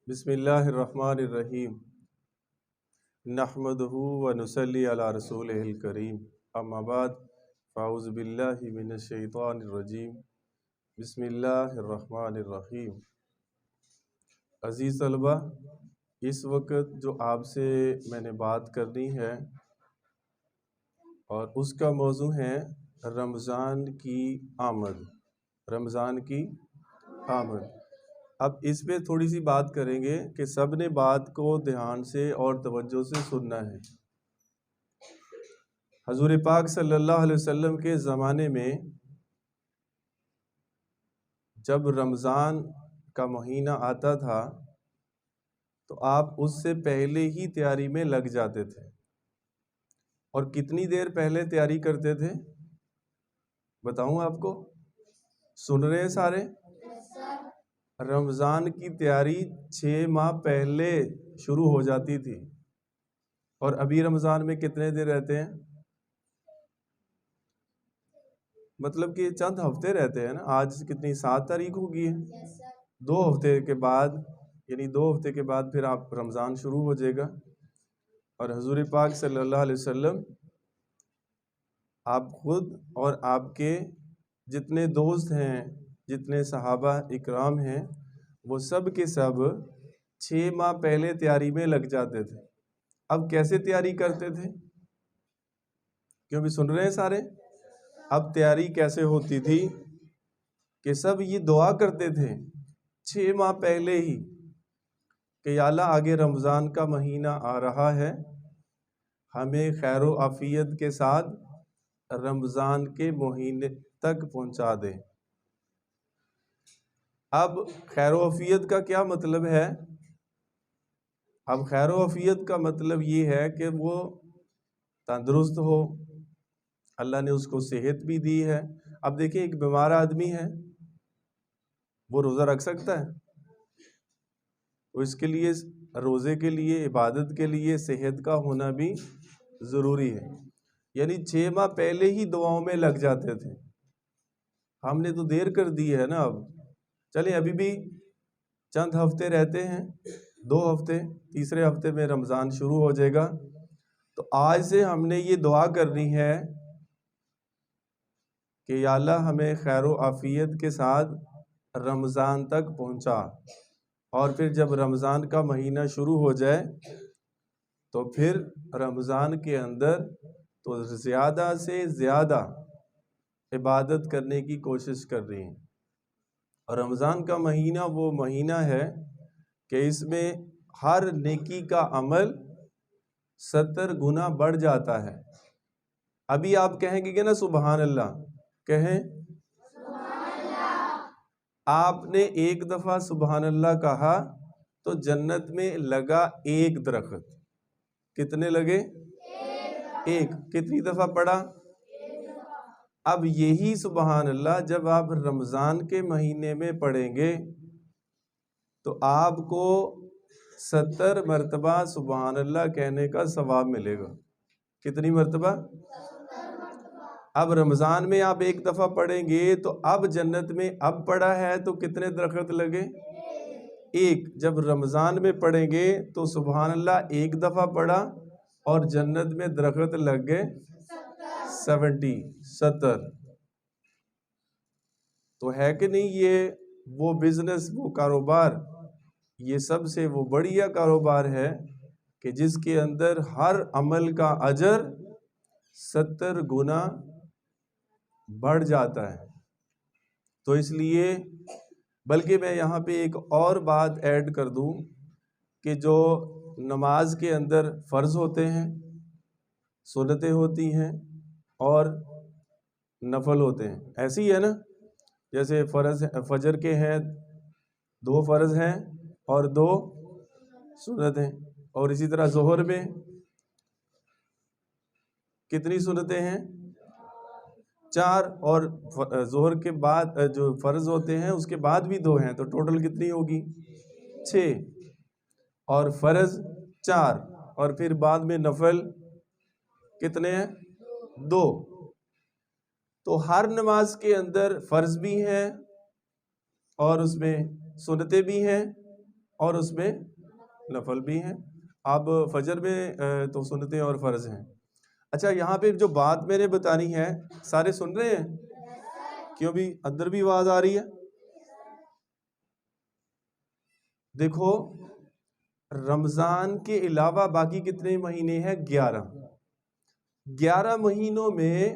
بسم اللہ الرحمن الرحیم نحمدہ و نصلی علی رسولہ الکریم اما بعد فاعوذ باللہ من الشیطان الرجیم بسم اللہ الرحمن الرحیم۔ عزیز طلبہ، اس وقت جو آپ سے میں نے بات کرنی ہے اور اس کا موضوع ہے رمضان کی آمد۔ رمضان کی آمد۔ اب اس پہ تھوڑی سی بات کریں گے کہ سب نے بات کو دھیان سے اور توجہ سے سننا ہے۔ حضور پاک صلی اللہ علیہ وسلم کے زمانے میں جب رمضان کا مہینہ آتا تھا تو آپ اس سے پہلے ہی تیاری میں لگ جاتے تھے۔ اور کتنی دیر پہلے تیاری کرتے تھے بتاؤں آپ کو؟ سن رہے ہیں سارے؟ رمضان کی تیاری 6 ماہ پہلے شروع ہو جاتی تھی۔ اور ابھی رمضان میں کتنے دن رہتے ہیں؟ مطلب کہ چند ہفتے رہتے ہیں نا۔ آج کتنی 7 تاریخ ہو گئی ہے؟ 2 ہفتے کے بعد، یعنی 2 ہفتے کے بعد پھر آپ رمضان شروع ہو جائے گا۔ اور حضور پاک صلی اللہ علیہ وسلم، آپ خود اور آپ کے جتنے دوست ہیں، جتنے صحابہ اکرام ہیں، وہ سب کے سب 6 ماہ پہلے تیاری میں لگ جاتے تھے۔ اب کیسے تیاری کرتے تھے؟ کیوں بھی سن رہے ہیں سارے؟ اب تیاری کیسے ہوتی تھی کہ سب یہ دعا کرتے تھے 6 ماہ پہلے ہی کہ یا اللہ آگے رمضان کا مہینہ آ رہا ہے، ہمیں خیر و عافیت کے ساتھ رمضان کے مہینے تک پہنچا دے۔ اب خیر و عافیت کا کیا مطلب ہے؟ اب خیر و عافیت کا مطلب یہ ہے کہ وہ تندرست ہو، اللہ نے اس کو صحت بھی دی ہے۔ اب دیکھیں، ایک بیمار آدمی ہے، وہ روزہ رکھ سکتا ہے؟ تو اس کے لیے، روزے کے لیے، عبادت کے لیے صحت کا ہونا بھی ضروری ہے۔ یعنی 6 ماہ پہلے ہی دعاؤں میں لگ جاتے تھے۔ ہم نے تو دیر کر دی ہے نا۔ اب چلیں، ابھی بھی چند ہفتے رہتے ہیں، 2 ہفتے، تیسرے ہفتے میں رمضان شروع ہو جائے گا۔ تو آج سے ہم نے یہ دعا کرنی ہے کہ یا اللہ ہمیں خیر و عافیت کے ساتھ رمضان تک پہنچا۔ اور پھر جب رمضان کا مہینہ شروع ہو جائے تو پھر رمضان کے اندر تو زیادہ سے زیادہ عبادت کرنے کی کوشش کر رہی ہیں۔ اور رمضان کا مہینہ وہ مہینہ ہے کہ اس میں ہر نیکی کا عمل 70 گنا بڑھ جاتا ہے۔ ابھی آپ کہیں گے کہ نا سبحان اللہ، کہیں آپ نے ایک دفعہ سبحان اللہ کہا تو جنت میں لگا 1 درخت۔ کتنے لگے؟ 1۔ کتنی دفعہ پڑھا؟ اب یہی سبحان اللہ جب آپ رمضان کے مہینے میں پڑھیں گے تو آپ کو 70 مرتبہ سبحان اللہ کہنے کا ثواب ملے گا۔ کتنی مرتبہ؟ اب رمضان میں آپ 1 دفعہ پڑھیں گے تو اب جنت میں اب پڑھا ہے تو کتنے درخت لگے؟ 1۔ جب رمضان میں پڑھیں گے تو سبحان اللہ 1 دفعہ پڑھا اور جنت میں درخت لگ گئے 70۔ تو ہے کہ نہیں یہ وہ بزنس، وہ کاروبار، یہ سب سے وہ بڑھیا کاروبار ہے کہ جس کے اندر ہر عمل کا اجر 70 گنا بڑھ جاتا ہے۔ تو اس لیے، بلکہ میں یہاں پہ ایک اور بات ایڈ کر دوں کہ جو نماز کے اندر فرض ہوتے ہیں، سنتیں ہوتی ہیں اور نفل ہوتے ہیں، ایسے ہی ہے نا؟ جیسے فرض فجر کے ہیں 2 فرض ہیں اور 2 سنت ہیں، اور اسی طرح ظہر میں کتنی سنتیں ہیں؟ 4، اور ظہر کے بعد جو فرض ہوتے ہیں اس کے بعد بھی 2 ہیں، تو ٹوٹل کتنی ہوگی؟ 6۔ اور فرض 4، اور پھر بعد میں نفل کتنے ہیں؟ 2۔ تو ہر نماز کے اندر فرض بھی ہیں اور اس میں سنتیں بھی ہیں اور اس میں نفل بھی ہیں. اب فجر میں تو سنتیں اور فرض ہیں. اچھا یہاں پہ جو بات میں نے بتانی ہے سارے سن رہے ہیں؟ کیوں بھی اندر بھی آواز آ رہی ہے؟ دیکھو رمضان کے علاوہ باقی کتنے مہینے ہیں؟ 11. 11 مہینوں میں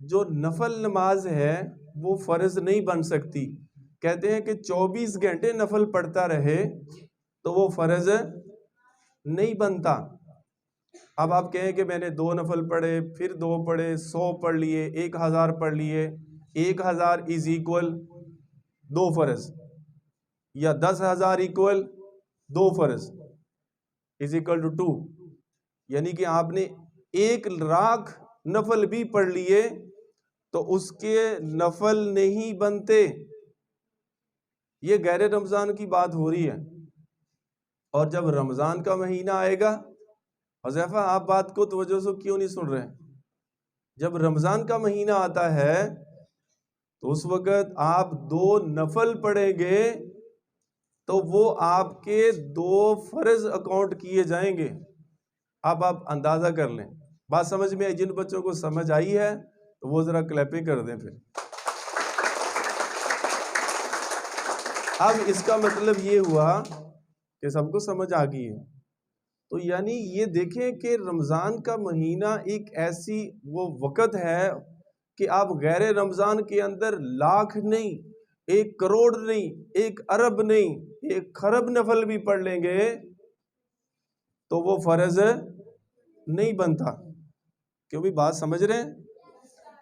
جو نفل نماز ہے وہ فرض نہیں بن سکتی. کہتے ہیں کہ 24 گھنٹے نفل پڑھتا رہے تو وہ فرض نہیں بنتا. اب آپ کہیں کہ میں نے 2 نفل پڑھے، پھر 2 پڑھے، 100 پڑھ لیے، 1000 پڑھ لیے، 1000 از ایکول 2 فرض، یا 10,000 ایکول 2 فرض از ایکول ٹو 2. یعنی کہ آپ نے 1,00,000 نفل بھی پڑھ لیے تو اس کے نفل نہیں بنتے. یہ غیر رمضان کی بات ہو رہی ہے. اور جب رمضان کا مہینہ آئے گا، حذیفہ آپ بات کو توجہ سے کیوں نہیں سن رہے؟ جب رمضان کا مہینہ آتا ہے تو اس وقت آپ 2 نفل پڑھیں گے تو وہ آپ کے 2 فرض اکاؤنٹ کیے جائیں گے. اب آپ اندازہ کر لیں. بات سمجھ میں آئی؟ جن بچوں کو سمجھ آئی ہے تو وہ ذرا کلیپنگ کر دیں. پھر اب اس کا مطلب یہ ہوا کہ سب کو سمجھ آ گئی ہے. تو یعنی یہ دیکھیں کہ رمضان کا مہینہ ایک ایسی وہ وقت ہے کہ آپ غیر رمضان کے اندر لاکھ نہیں، 1 کروڑ نہیں، 1 ارب نہیں، 1 خرب نفل بھی پڑھ لیں گے تو وہ فرض نہیں بنتا. کیوں بھی بات سمجھ رہے ہیں؟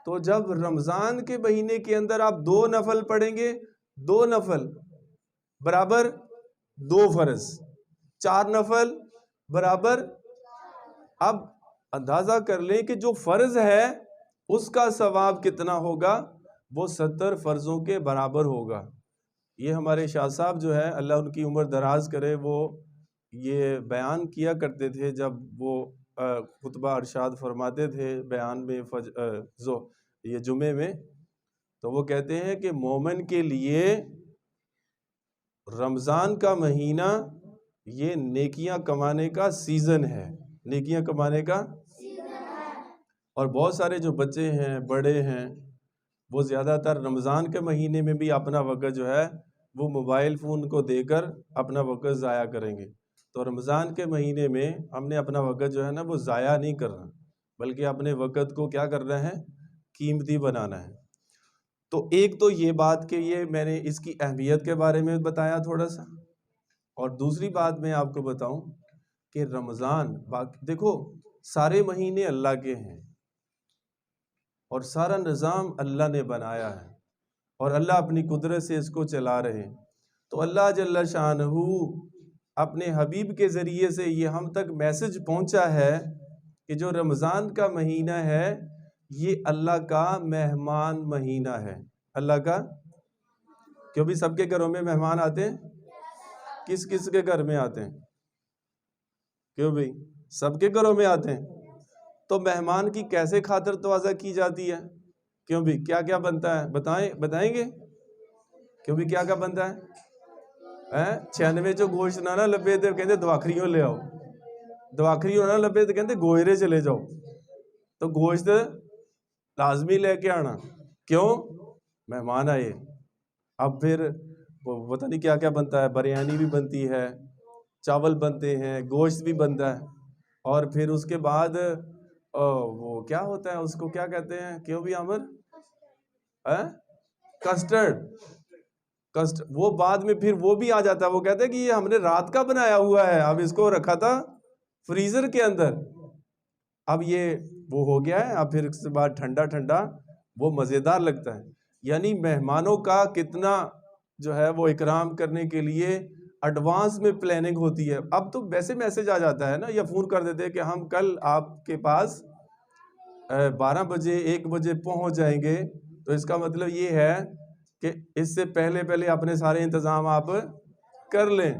تو جب رمضان کے مہینے کے اندر آپ 2 نفل پڑھیں گے، 2 نفل برابر 2 فرض، 4 نفل برابر. اب اندازہ کر لیں کہ جو فرض ہے اس کا ثواب کتنا ہوگا؟ وہ 70 فرضوں کے برابر ہوگا. یہ ہمارے شاہ صاحب جو ہے اللہ ان کی عمر دراز کرے، وہ یہ بیان کیا کرتے تھے جب وہ خطبہ ارشاد فرماتے تھے بیان میں یہ جمعے میں. تو وہ کہتے ہیں کہ مومن کے لیے رمضان کا مہینہ یہ نیکیاں کمانے کا سیزن ہے، نیکیاں کمانے کا. اور بہت سارے جو بچے ہیں، بڑے ہیں، وہ زیادہ تر رمضان کے مہینے میں بھی اپنا وقت جو ہے وہ موبائل فون کو دے کر اپنا وقت ضائع کریں گے. تو رمضان کے مہینے میں ہم نے اپنا وقت جو ہے نا وہ ضائع نہیں کرنا، بلکہ اپنے وقت کو کیا کرنا ہے؟ قیمتی بنانا ہے. تو ایک تو یہ بات کہ یہ میں نے اس کی اہمیت کے بارے میں بتایا تھوڑا سا. اور دوسری بات میں آپ کو بتاؤں کہ رمضان دیکھو سارے مہینے اللہ کے ہیں اور سارا نظام اللہ نے بنایا ہے اور اللہ اپنی قدرت سے اس کو چلا رہے ہیں. تو اللہ جل شانہ اپنے حبیب کے ذریعے سے یہ ہم تک میسج پہنچا ہے کہ جو رمضان کا مہینہ ہے یہ اللہ کا مہمان مہینہ ہے. اللہ کا کیوں بھی سب کے گھروں میں مہمان آتے ہیں؟ کس کس کے گھر میں آتے ہیں؟ کیوں بھی سب کے گھروں میں آتے ہیں. تو مہمان کی کیسے خاطر تواضع کی جاتی ہے؟ کیوں بھی کیا کیا بنتا ہے؟ بتائیں گے؟ کیوں بھی کیا کیا بنتا ہے؟ 96 چو گوشت نہ لبے تو کہتے دواخریوں لے آؤ، دواخریوں نہ لبے تو کہتے گوئرے چلے جاؤ. تو گوشت لازمی لے کے آنا. کیوں؟ مہمان آئے. اب پھر پتہ نہیں کیا کیا بنتا ہے، بریانی بھی بنتی ہے، چاول بنتے ہیں، گوشت بھی بنتا ہے. اور پھر اس کے بعد وہ کیا ہوتا ہے، اس کو کیا کہتے ہیں؟ کیوں بھی عامر؟ کسٹرڈ. وہ بعد میں پھر وہ بھی آ جاتا ہے. وہ کہتے ہیں کہ یہ ہم نے رات کا بنایا ہوا ہے، اب اس کو رکھا تھا فریزر کے اندر، اب یہ وہ ہو گیا ہے. اب پھر اس کے بعد ٹھنڈا ٹھنڈا وہ مزیدار لگتا ہے. یعنی مہمانوں کا کتنا جو ہے وہ اکرام کرنے کے لیے ایڈوانس میں پلاننگ ہوتی ہے. اب تو ویسے میسج آ جاتا ہے نا، یا فون کر دیتے کہ ہم کل آپ کے پاس 12 بجے 1 بجے پہنچ جائیں گے. تو اس کا مطلب یہ ہے کہ اس سے پہلے اپنے سارے انتظام آپ کر لیں.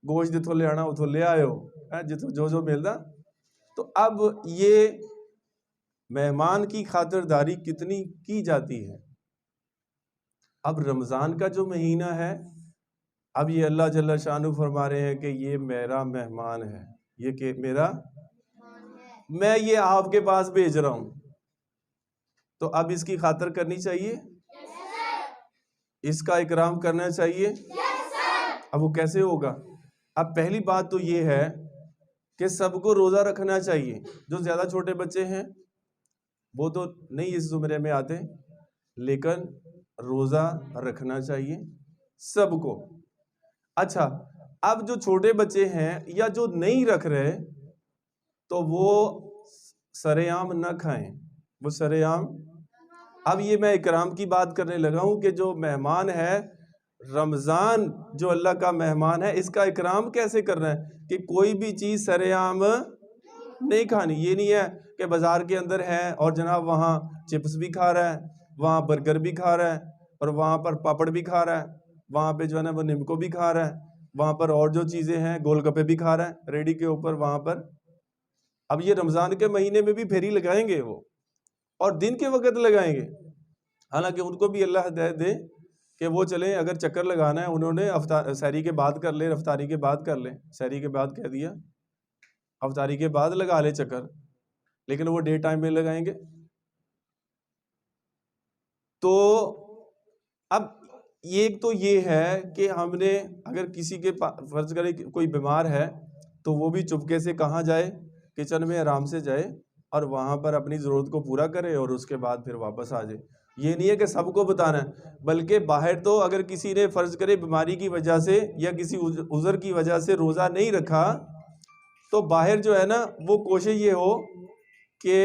گوشت جتوں لے آنا اتوں لے آئے ہو، جتوں جو ملتا. تو اب یہ مہمان کی خاطرداری کتنی کی جاتی ہے. اب رمضان کا جو مہینہ ہے اب یہ اللہ جل شانہ فرما رہے ہیں کہ یہ میرا مہمان ہے، یہ کہ میرا، میں یہ آپ کے پاس بھیج رہا ہوں، تو اب اس کی خاطر کرنی چاہیے، اس کا اکرام کرنا چاہیے۔ اب وہ کیسے ہوگا؟ اب پہلی بات تو یہ ہے کہ سب کو روزہ رکھنا چاہیے۔ جو زیادہ چھوٹے بچے ہیں وہ تو نہیں اس زمرے میں آتے، لیکن روزہ رکھنا چاہیے سب کو۔ اچھا، اب جو چھوٹے بچے ہیں یا جو نہیں رکھ رہے تو وہ سرے عام نہ کھائیں، وہ سرے عام۔ اب یہ میں اکرام کی بات کرنے لگا ہوں کہ جو مہمان ہے رمضان، جو اللہ کا مہمان ہے، اس کا اکرام کیسے کرنا ہے کہ کوئی بھی چیز سرے عام نہیں کھانی۔ یہ نہیں ہے کہ بازار کے اندر ہے اور جناب وہاں چپس بھی کھا رہا ہے، وہاں برگر بھی کھا رہا ہے، اور وہاں پر پاپڑ بھی کھا رہا ہے، وہاں پہ جو ہے نا وہ نمکو بھی کھا رہا ہے، وہاں پر اور جو چیزیں ہیں گول گپے بھی کھا رہا ہے ریڈی کے اوپر وہاں پر۔ اب یہ رمضان کے مہینے میں بھی پھیری لگائیں گے وہ، اور دن کے وقت لگائیں گے، حالانکہ ان کو بھی اللہ ہدایت دے کہ وہ چلیں، اگر چکر لگانا ہے انہوں نے سحری کے بعد کر لے، افطاری کے بعد کر لیں، سحری کے بعد کہہ دیا، افطاری کے بعد لگا لے چکر، لیکن وہ ڈے ٹائم میں لگائیں گے۔ تو اب ایک تو یہ ہے کہ ہم نے اگر کسی کے فرض کرے کوئی بیمار ہے تو وہ بھی چپکے سے کہاں جائے، کچن میں آرام سے جائے اور وہاں پر اپنی ضرورت کو پورا کرے اور اس کے بعد پھر واپس آ جائے۔ یہ نہیں ہے کہ سب کو بتانا ہے، بلکہ باہر تو اگر کسی نے فرض کرے بیماری کی وجہ سے یا کسی عذر کی وجہ سے روزہ نہیں رکھا تو باہر جو ہے نا وہ کوشش یہ ہو کہ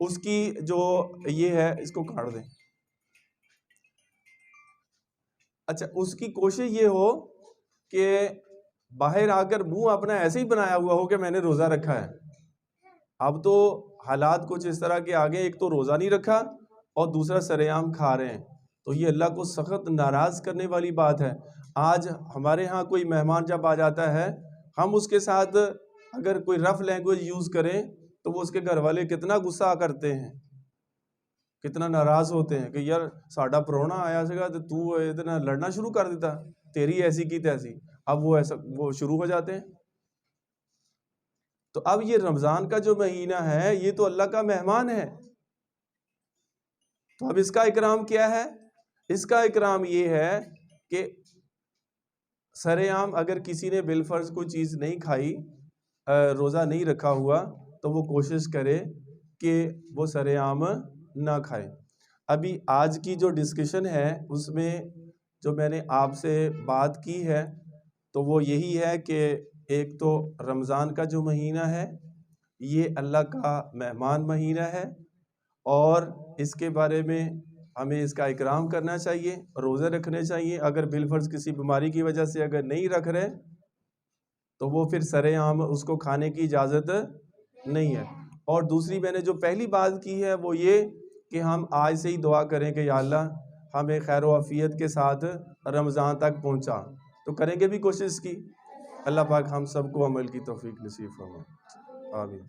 اس کی جو یہ ہے اس کو کاٹ دیں، اچھا اس کی کوشش یہ ہو کہ باہر آ کر منہ اپنا ایسے ہی بنایا ہوا ہو کہ میں نے روزہ رکھا ہے۔ اب تو حالات کچھ اس طرح کے آگے، ایک تو روزہ نہیں رکھا اور دوسرا سرے عام کھا رہے ہیں، تو یہ اللہ کو سخت ناراض کرنے والی بات ہے۔ آج ہمارے ہاں کوئی مہمان جب آ جاتا ہے، ہم اس کے ساتھ اگر کوئی رف لینگویج یوز کریں تو وہ اس کے گھر والے کتنا غصہ کرتے ہیں، کتنا ناراض ہوتے ہیں کہ یار ساڈا پرونا آیا سگا تو اتنا لڑنا شروع کر دیتا، تیری ایسی کی تیسی۔ اب وہ شروع ہو جاتے ہیں۔ تو اب یہ رمضان کا جو مہینہ ہے یہ تو اللہ کا مہمان ہے، تو اب اس کا اکرام کیا ہے؟ اس کا اکرام یہ ہے کہ سرے عام اگر کسی نے بالفرض کوئی چیز نہیں کھائی، روزہ نہیں رکھا ہوا، تو وہ کوشش کرے کہ وہ سرے عام نہ کھائے۔ ابھی آج کی جو ڈسکشن ہے اس میں جو میں نے آپ سے بات کی ہے تو وہ یہی ہے کہ ایک تو رمضان کا جو مہینہ ہے یہ اللہ کا مہمان مہینہ ہے، اور اس کے بارے میں ہمیں اس کا اکرام کرنا چاہیے، روزے رکھنے چاہیے۔ اگر بالفرض کسی بیماری کی وجہ سے اگر نہیں رکھ رہے تو وہ پھر سرے عام اس کو کھانے کی اجازت نہیں ہے۔ اور دوسری میں نے جو پہلی بات کی ہے وہ یہ کہ ہم آج سے ہی دعا کریں کہ یا اللہ ہمیں خیر و عافیت کے ساتھ رمضان تک پہنچا، تو کریں گے بھی کوشش کی۔ اللہ پاک ہم سب کو عمل کی توفیق نصیب فرمائے، آمین۔